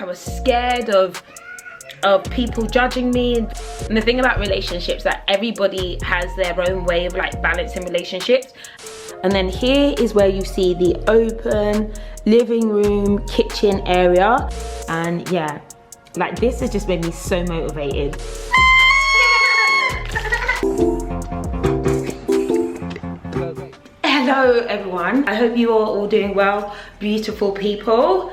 I was scared of people judging me. And the thing about relationships, that everybody has their own way of like balancing relationships. And then here is where you see the open living room, kitchen area. And yeah, like this has just made me so motivated. Hello everyone, I hope you are all doing well, beautiful people.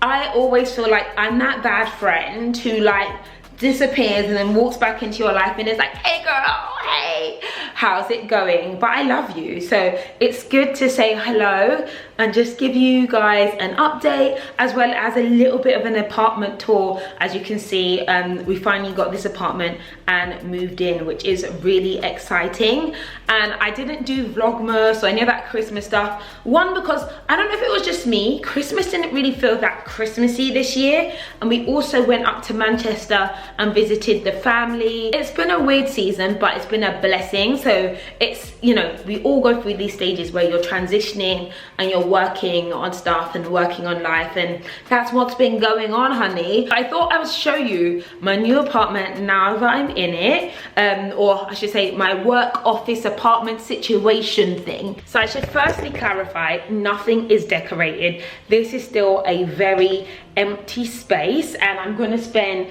I always feel like I'm that bad friend who like disappears and then walks back into your life and is like, hey girl, hey, how's it going? But I love you, so it's good to say hello and just give you guys an update, as well as a little bit of an apartment tour. As you can see, we finally got this apartment and moved in, which is really exciting. And I didn't do Vlogmas or any of that Christmas stuff. One, because I don't know if it was just me, Christmas didn't really feel that Christmassy this year. And we also went up to Manchester and visited the family. It's been a weird season, but it's been a blessing. So it's, you know, we all go through these stages where you're transitioning and you're working on stuff and working on life, and that's what's been going on, honey. I thought I would show you my new apartment now that I'm in it, or I should say my work office apartment situation thing. So I should firstly clarify, nothing is decorated. This is still a very empty space, and I'm gonna spend,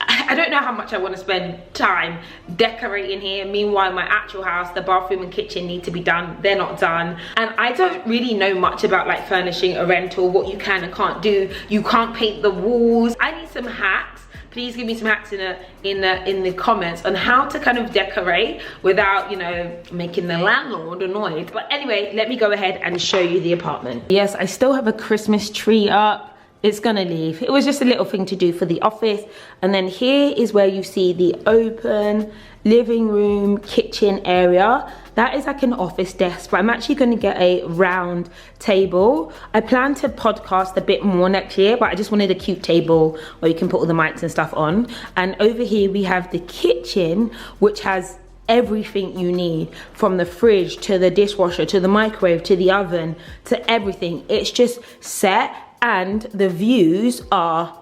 I don't know how much I want to spend time decorating here. Meanwhile, my actual house, the bathroom and kitchen need to be done. They're not done. And I don't really know much about like furnishing a rental, what you can and can't do. You can't paint the walls. I need some hacks. Please give me some hacks in the comments on how to kind of decorate without, you know, making the landlord annoyed. But anyway, let me go ahead and show you the apartment. Yes, I still have a Christmas tree up. It's gonna leave. It was just a little thing to do for the office. And then here is where you see the open living room, kitchen area. That is like an office desk, but I'm actually gonna get a round table. I plan to podcast a bit more next year, but I just wanted a cute table where you can put all the mics and stuff on. And over here we have the kitchen, which has everything you need, from the fridge to the dishwasher to the microwave to the oven to everything. It's just set. And the views are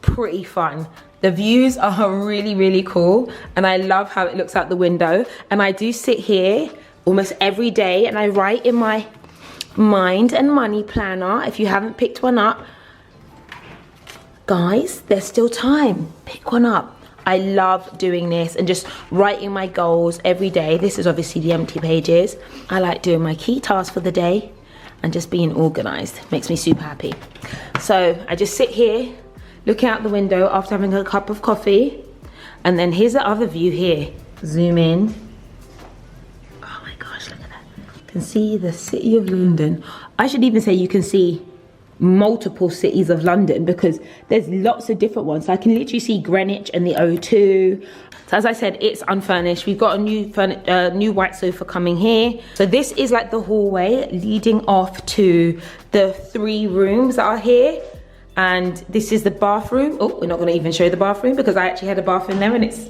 pretty fun. The views are really, really cool. And I love how it looks out the window. And I do sit here almost every day and I write in my mind and money planner. If you haven't picked one up, guys, there's still time. Pick one up. I love doing this and just writing my goals every day. This is obviously the empty pages. I like doing my key tasks for the day and just being organized. Makes me super happy. So I just sit here, looking out the window after having a cup of coffee. And then here's the other view here. Zoom in. Oh my gosh, look at that. You can see the city of London. I should even say you can see multiple cities of London, because there's lots of different ones. So I can literally see Greenwich and the O2. So as I said, it's unfurnished. We've got a new white sofa coming here. So this is like the hallway leading off to the 3 rooms that are here. And this is the bathroom. Oh, we're not gonna even show the bathroom because I actually had a bath in there, and it's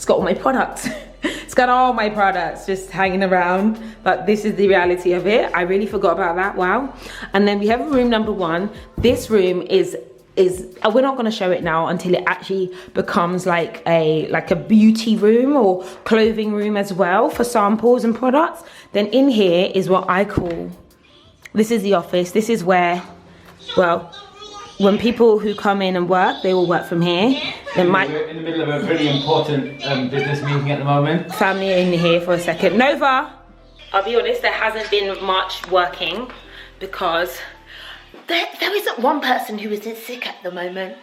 got all my products. It's got all my products just hanging around, but this is the reality of it. I really forgot about that, wow. And then we have room number 1. This room is we're not going to show it now until it actually becomes like a beauty room or clothing room as well, for samples and products. Then in here is what I call, this is the office. This is where, well, when people who come in and work, they will work from here. We're in the middle of a really important business meeting at the moment. Family in here for a second. Nova! I'll be honest, there hasn't been much working because there isn't one person who isn't sick at the moment.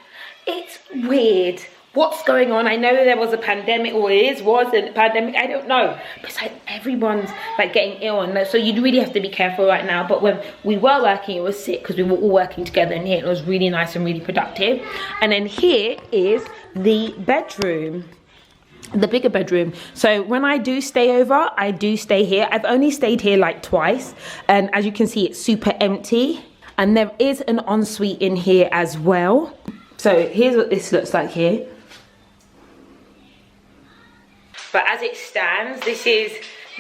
It's weird. What's going on? I know there was a pandemic, or was a pandemic, I don't know. But it's like everyone's like getting ill, and so you really have to be careful right now. But when we were working, it was sick because we were all working together in here. It was really nice and really productive. And then here is the bedroom. The bigger bedroom. So when I do stay over, I do stay here. I've only stayed here like twice, and as you can see, it's super empty. And there is an ensuite in here as well. So here's what this looks like here. But as it stands, this is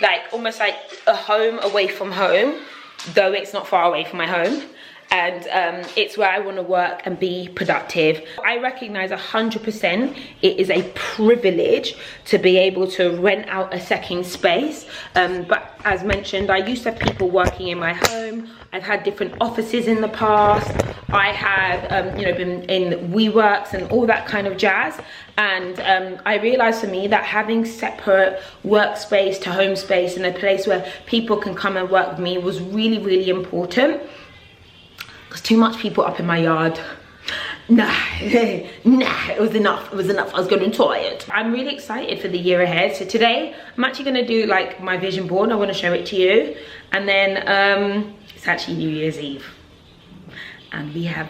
like almost like a home away from home, though it's not far away from my home. and it's where I want to work and be productive. I recognize 100% it is a privilege to be able to rent out a second space, but as mentioned, I used to have people working in my home. I've had different offices in the past. I have you know, been in WeWorks and all that kind of jazz, and I realized for me that having separate workspace to home space and a place where people can come and work with me was really, really important. Because too much people up in my yard, nah, it was enough. I was getting tired. I'm really excited for the year ahead. So today I'm actually going to do like my vision board. I want to show it to you, and then it's actually New Year's Eve and we have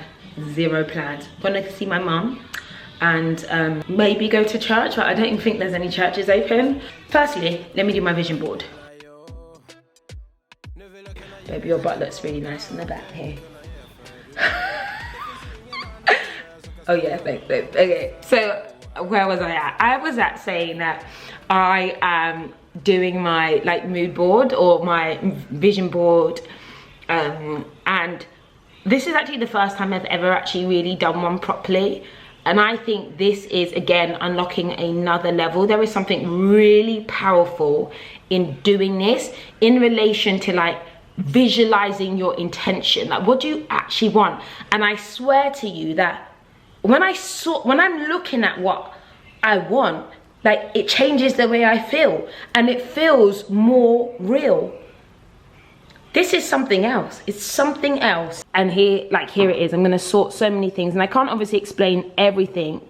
zero plans. I'm going to see my mum and maybe go to church, but I don't even think there's any churches open. Firstly, let me do my vision board. Baby, your butt looks really nice in the back here. Oh yeah, thanks babe. Okay, so where was I at? I was at saying that I am doing my like mood board or my vision board, and this is actually the first time I've ever actually really done one properly, and I think this is again unlocking another level. There is something really powerful in doing this in relation to like visualizing your intention, like what do you actually want. And I swear to you that when I'm looking at what I want, like it changes the way I feel and it feels more real. This is something else. It's something else. And here it is. I'm gonna sort so many things, and I can't obviously explain everything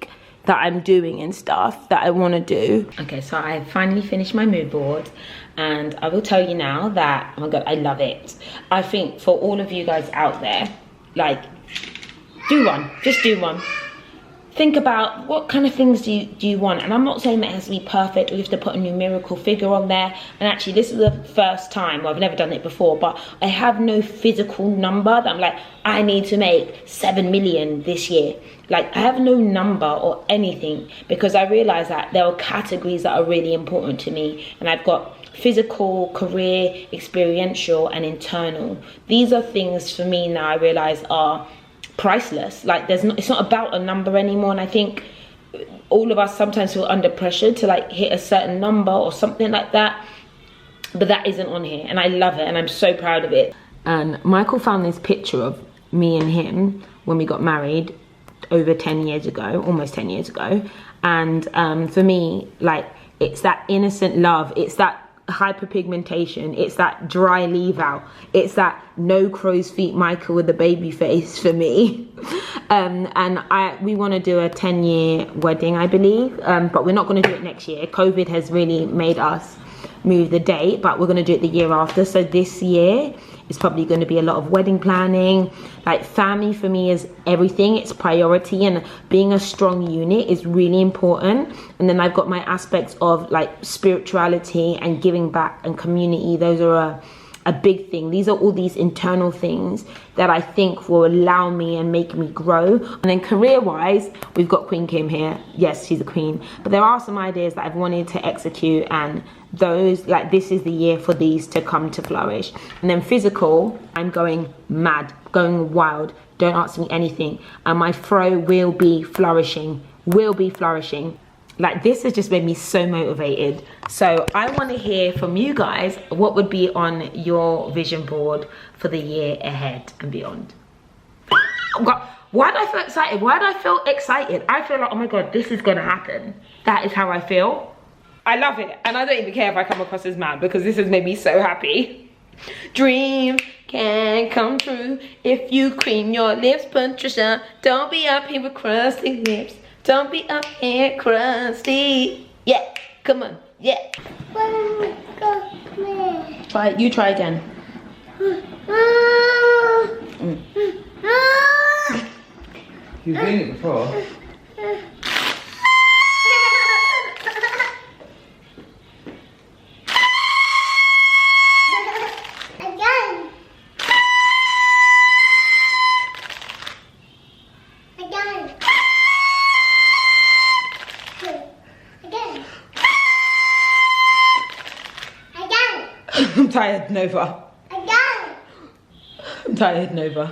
that I'm doing and stuff that I want to do. Okay, so I finally finished my mood board, and I will tell you now that, oh my god, I love it. I think for all of you guys out there, like, do one, just do one. Think about what kind of things do you want, and I'm not saying that it has to be perfect or you have to put a numerical figure on there. And actually this is the first time, well, I've never done it before, but I have no physical number that I'm like, I need to make 7 million this year. Like I have no number or anything, because I realize that there are categories that are really important to me, and I've got physical, career, experiential and internal. These are things for me now I realize are priceless. Like it's not about a number anymore, and I think all of us sometimes feel under pressure to like hit a certain number or something like that, but that isn't on here, and I love it and I'm so proud of it. And Michael found this picture of me and him when we got married over 10 years ago, almost 10 years ago, and for me, like, it's that innocent love, it's that hyperpigmentation, it's that dry leave out, it's that no crow's feet Michael with the baby face for me. And we want to do a 10-year wedding, I believe, but we're not going to do it next year. COVID has really made us move the date, but we're going to do it the year after. So this year is probably going to be a lot of wedding planning. Like family for me is everything, it's priority, and being a strong unit is really important. And then I've got my aspects of like spirituality and giving back and community. Those are a big thing. These are all these internal things that I think will allow me and make me grow. And then career wise, we've got Queen Kim here. Yes, she's a queen, but there are some ideas that I've wanted to execute, and those, like, this is the year for these to come to flourish. And then physical, I'm going mad, going wild. Don't ask me anything, and my fro will be flourishing, Like, this has just made me so motivated. So I want to hear from you guys what would be on your vision board for the year ahead and beyond. Why do I feel excited? Why do I feel excited? I feel like, oh my god, this is gonna happen. That is how I feel. I love it, and I don't even care if I come across as mad, because this has made me so happy. Dream can come true if you cream your lips, Patricia. Don't be up here with crusty lips. Don't be up here crusty. Yeah, come on, yeah. Try it, you try again. You've seen it before. I'm tired, Nova. I'm tired, Nova.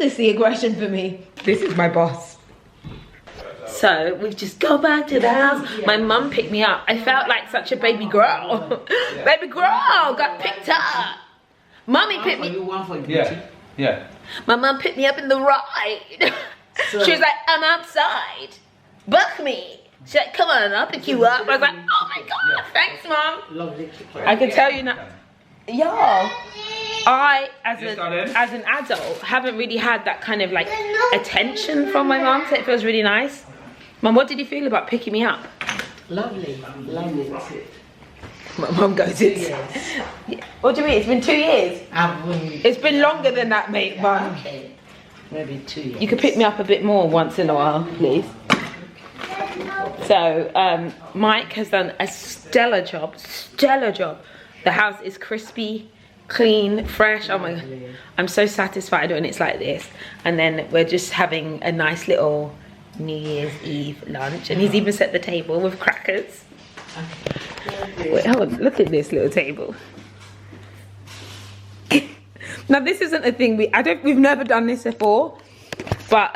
is the aggression for me. This is my boss. So we've just gone back to the house. My mum picked me up. I felt like such a baby girl. Baby girl got picked up. Mommy picked me. Yeah. My mum picked me up in the ride. So, she was like, I'm outside. Buck me. She's like, come on, I'll pick you up. I was like, oh my God, thanks, Mum. Lovely. I can tell you now. Yeah. I, as an adult, haven't really had that kind of like attention from my mum, so it feels really nice. Mum, what did you feel about picking me up? Lovely. My mum goes, it's... Yeah. What do you mean? It's been 2 years? It's been longer than that, mate, Mum. Okay. Maybe 2 years. You could pick me up a bit more once in a while, please. So, Mike has done a stellar job. The house is crispy, clean, fresh. Oh my God. I'm so satisfied when it's like this. And then we're just having a nice little New Year's Eve lunch. And he's even set the table with crackers. Wait, hold on. Look at this little table. Now, this isn't a thing we've never done this before. But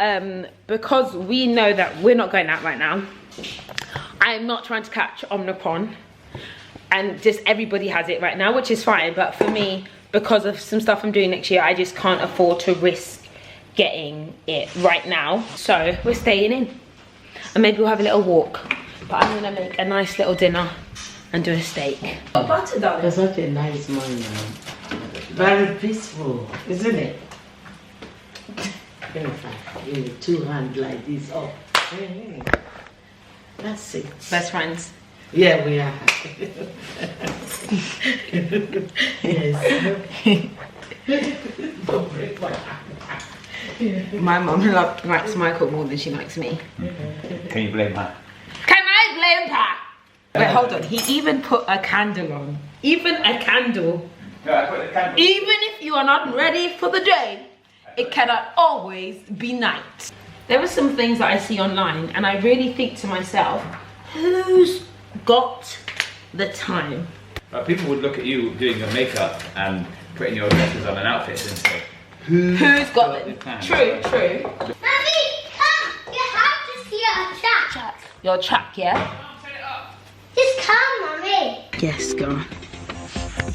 because we know that we're not going out right now, I'm not trying to catch Omicron, and just everybody has it right now, which is fine. But for me, because of some stuff I'm doing next year, I just can't afford to risk getting it right now. So we're staying in, and maybe we'll have a little walk. But I'm gonna make a nice little dinner and do a steak. Butter, darling. It's such a nice morning. Very peaceful, isn't it? In fact, with 2 hands like this. Oh, hey. That's it. Best friends. Yeah, we are. Yes. My mum likes Michael more than she likes me. Can you blame her? Can I blame her? Wait, hold on. He even put a candle on. Even a candle. No, I put the candle. Even if you are not ready for the day, it cannot always be night. There are some things that I see online, and I really think to myself, who's got the time? People would look at you doing your makeup and putting your dresses on an outfit and say, who's got the time? True. Mommy, come! You have to see a track. Your track, yeah? Just come, Mommy. Yes, go on.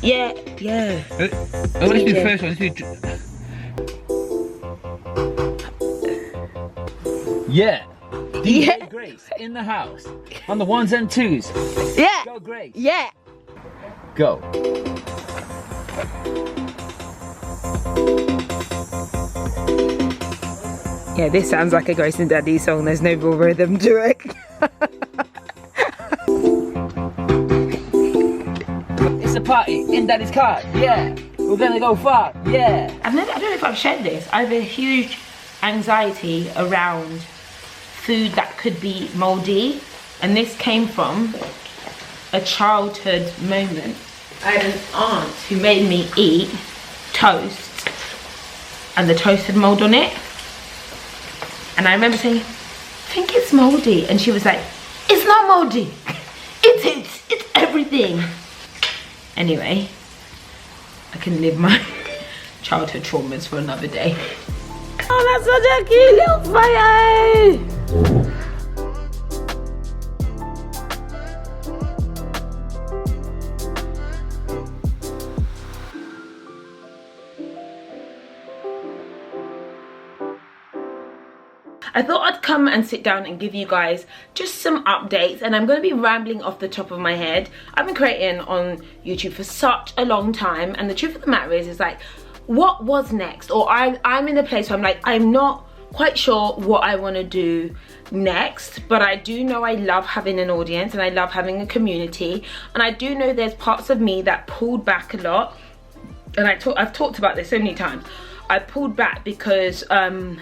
Yeah. let's do the first one. Yeah. DJ Grace in the house on the 1s and 2s. Yeah. Go Grace. Yeah. Go. Yeah, this sounds like a Grace and Daddy song. There's no real rhythm to it. It's a party in Daddy's car. Yeah. We're gonna go far. Yeah. I don't know if I've shared this. I have a huge anxiety around food that could be moldy, and this came from a childhood moment. I had an aunt who made me eat toast, and the toast had mold on it, and I remember saying, I think it's moldy, and she was like, it's not moldy, it's everything. Anyway, I can live my childhood traumas for another day. Oh, that's such a cute little fire! I thought I'd come and sit down and give you guys just some updates, and I'm going to be rambling off the top of my head. I've been creating on YouTube for such a long time, and the truth of the matter is like, what was next? Or I'm in a place where I'm like, I'm not quite sure what I want to do next, but I do know I love having an audience and I love having a community, and I do know there's parts of me that pulled back a lot, and I've talked about this so many times. I pulled back because I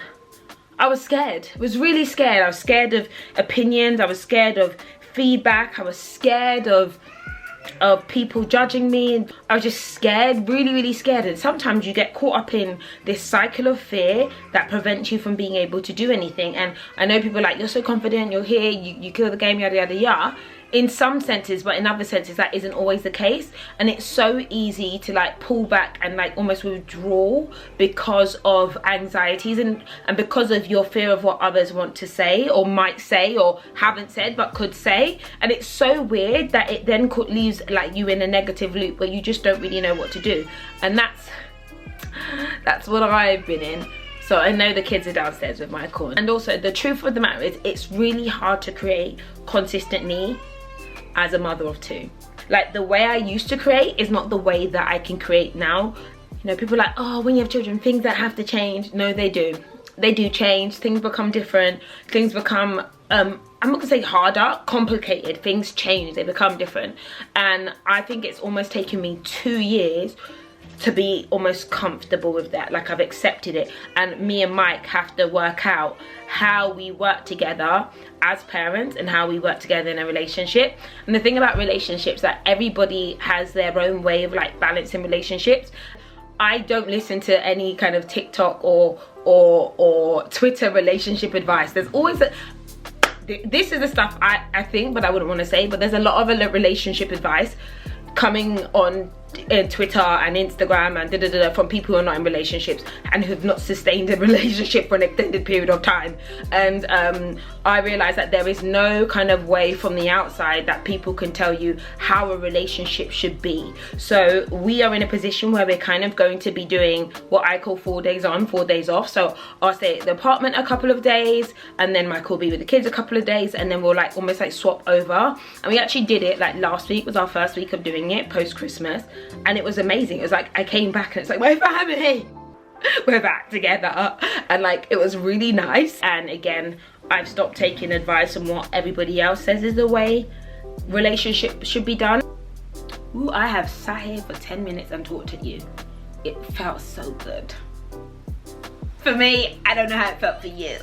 was scared. I was really scared. I was scared of opinions. I was scared of feedback. I was scared of people judging me. I was just scared, really scared. And sometimes you get caught up in this cycle of fear that prevents you from being able to do anything. And I know people are like, you're so confident, you're here, you kill the game, yada yada yada. in some senses, but in other senses that isn't always the case, and it's so easy to like pull back and like almost withdraw because of anxieties and because of your fear of what others want to say or might say or haven't said but could say. And it's so weird that it then leaves like you in a negative loop where you just don't really know what to do, and that's what I've been in. So I know the kids are downstairs with Michael. And also the truth of the matter is it's really hard to create consistently as a mother of 2. Like the way I used to create is not the way that I can create now. You know, people are like, oh, when you have children, things that have to change. No, they do. They do change. Things become different. Things become, I'm not gonna say harder, complicated. Things change, they become different. And I think it's almost taken me 2 years to be almost comfortable with that. Like I've accepted it, and me and Mike have to work out how we work together as parents and how we work together in a relationship. And the thing about relationships, that everybody has their own way of like balancing relationships. I don't listen to any kind of TikTok or Twitter relationship advice. There's always this is the stuff I think, but I wouldn't want to say, but there's a lot of relationship advice coming on Twitter and Instagram and from people who are not in relationships and who've not sustained a relationship for an extended period of time. And I realized that there is no kind of way from the outside that people can tell you how a relationship should be. So we are in a position where we're kind of going to be doing what I call 4 days on, 4 days off. So I'll stay at the apartment a couple of days, and then Michael will be with the kids a couple of days, and then we'll like almost like swap over. And we actually did it like last week was our first week of doing it post Christmas, and it was amazing. It was like I came back and it's like, we're family, we're back together, and like it was really nice. And again, I've stopped taking advice on what everybody else says is the way relationship should be done. Ooh, I have sat here for 10 minutes and talked to you. It felt so good. For me, I don't know how it felt for you.